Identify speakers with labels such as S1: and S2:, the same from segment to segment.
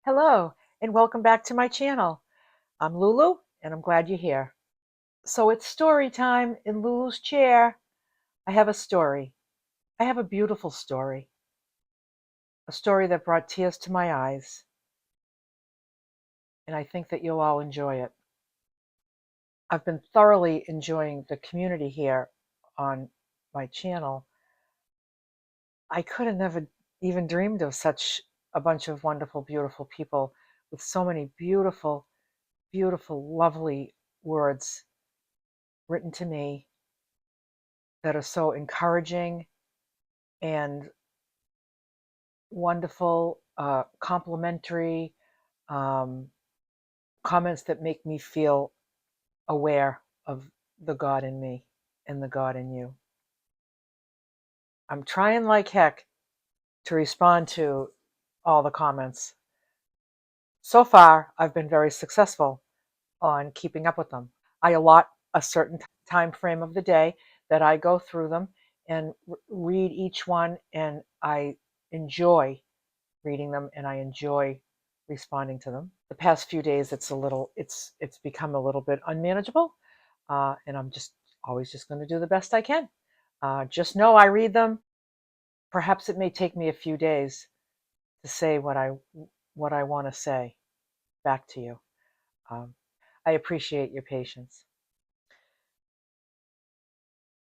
S1: Hello, and welcome back to my channel. I'm Lulu, and I'm glad you're here. So it's story time in Lulu's chair. I have a story. I have a beautiful story. A story that brought tears to my eyes, and I think that you'll all enjoy it. I've been thoroughly enjoying the community here on my channel. I could have never even dreamed of such a bunch of wonderful, beautiful people with so many beautiful, beautiful, lovely words written to me that are so encouraging and wonderful, complimentary um, comments that make me feel aware of the God in me and the God in you. I'm trying like heck to respond to all the comments. So far, I've been very successful on keeping up with them. I allot a certain time frame of the day that I go through them and read each one, and I enjoy reading them and I enjoy responding to them. The past few days, it's become a little bit unmanageable, and I'm just always just going to do the best I can. Just know I read them. Perhaps it may take me a few days to say what I want to say back to you. Um, I appreciate your patience.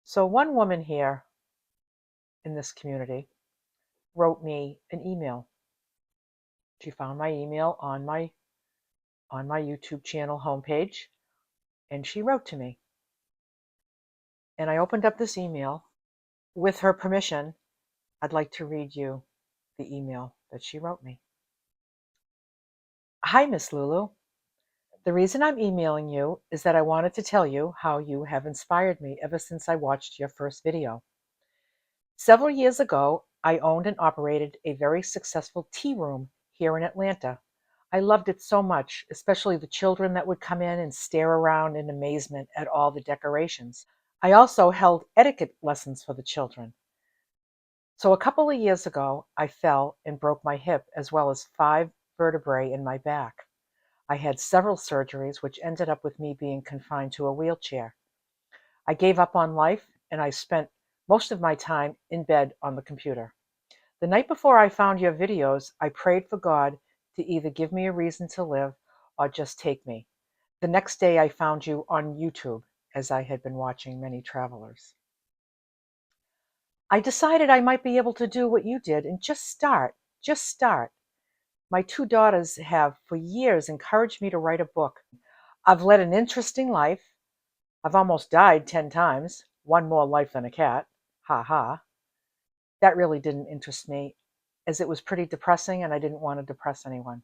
S1: So one woman here in this community wrote me an email. She found my email on my YouTube channel homepage, and she wrote to me. And I opened up this email. With her permission, I'd like to read you the email that she wrote me. Hi, Miss Lulu. The reason I'm emailing you is that I wanted to tell you how you have inspired me ever since I watched your first video. Several years ago, I owned and operated a very successful tea room here in Atlanta. I loved it so much, especially the children that would come in and stare around in amazement at all the decorations. I also held etiquette lessons for the children. So a couple of years ago, I fell and broke my hip as well as 5 vertebrae in my back. I had several surgeries, which ended up with me being confined to a wheelchair. I gave up on life and I spent most of my time in bed on the computer. The night before I found your videos, I prayed for God to either give me a reason to live or just take me. The next day, I found you on YouTube, as I had been watching many travelers. I decided I might be able to do what you did and just start. My 2 daughters have for years encouraged me to write a book. I've led an interesting life. I've almost died 10 times, one more life than a cat. Ha ha. That really didn't interest me, as it was pretty depressing and I didn't want to depress anyone.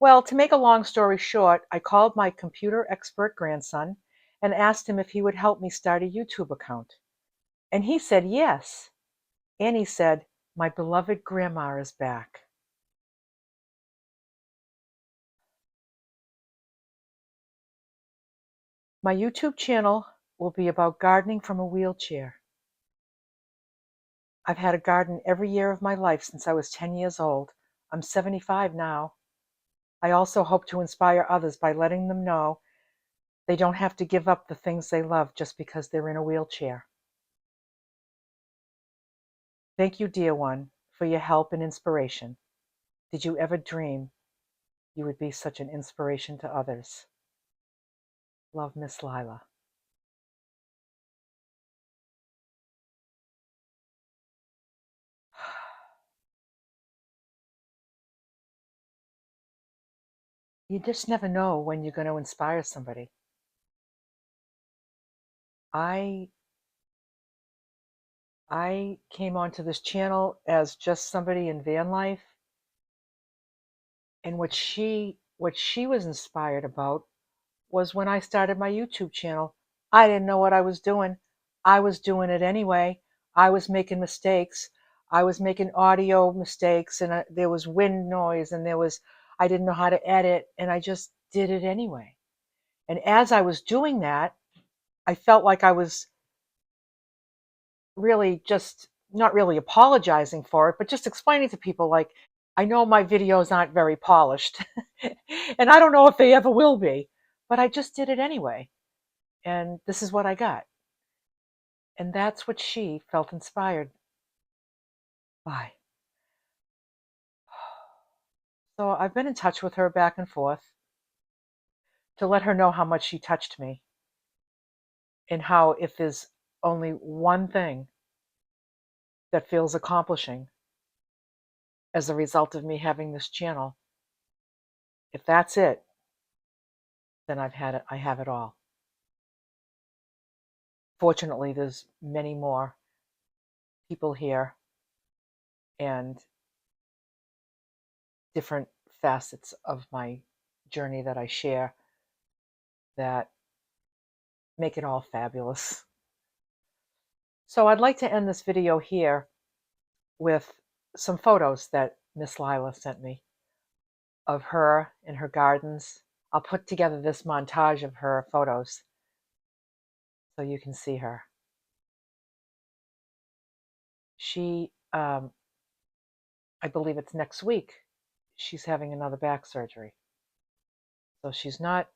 S1: Well, to make a long story short, I called my computer expert grandson and asked him if he would help me start a YouTube account. And he said yes. And he said, my beloved grandma is back. My YouTube channel will be about gardening from a wheelchair. I've had a garden every year of my life since I was 10 years old. I'm 75 now. I also hope to inspire others by letting them know they don't have to give up the things they love just because they're in a wheelchair. Thank you, dear one, for your help and inspiration. Did you ever dream you would be such an inspiration to others? Love, Miss Lila. You just never know when you're going to inspire somebody. I I came onto this channel as just somebody in van life, and what she was inspired about was when I started my YouTube channel. I didn't know what I was doing. I was doing it anyway. I was making mistakes. I was making audio mistakes, and there was wind noise, and I didn't know how to edit, and I just did it anyway. And as I was doing that, I felt like I was really just not really apologizing for it, but just explaining to people like I know my videos aren't very polished, and I don't know if they ever will be, but I just did it anyway. And this is what I got. And that's what she felt inspired by. So I've been in touch with her back and forth to let her know how much she touched me, and how if there's only one thing that feels accomplishing as a result of me having this channel, if that's it, then I've had it, I have it all. Fortunately, there's many more people here and different facets of my journey that I share that make it all fabulous. So I'd like to end this video here with some photos that Miss Lila sent me of her in her gardens. I'll put together this montage of her photos so you can see her. She, I believe it's next week, she's having another back surgery. So she's not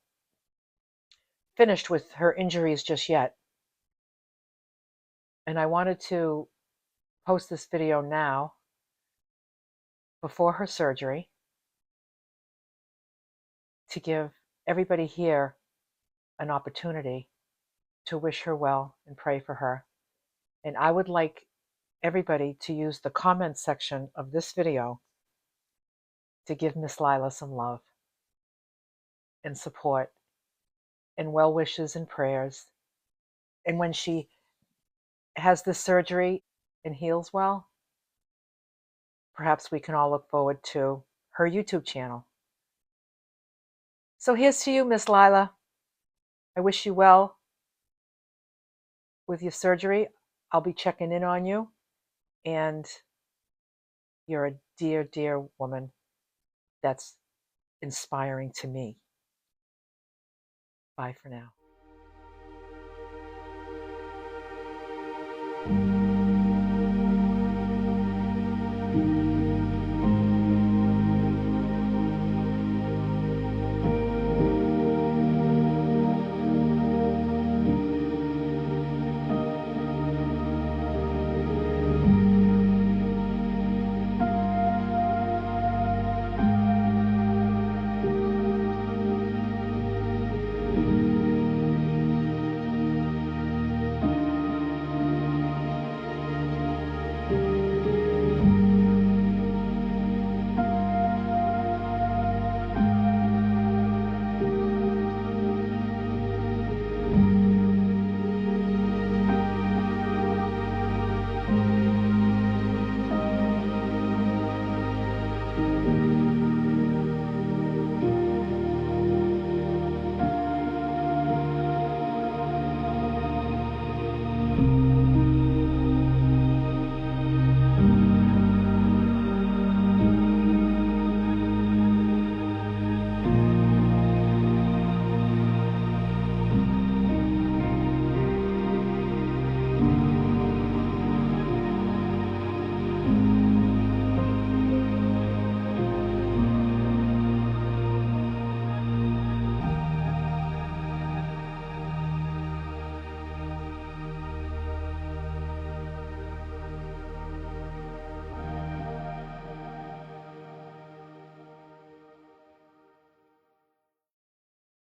S1: finished with her injuries just yet. And I wanted to post this video now before her surgery to give everybody here an opportunity to wish her well and pray for her. And I would like everybody to use the comment section of this video to give Miss Lila some love and support and well wishes and prayers. And when she has this surgery and heals well, perhaps we can all look forward to her YouTube channel. So here's to you, Miss Lila. I wish you well with your surgery. I'll be checking in on you. And you're a dear, dear woman that's inspiring to me. Bye for now.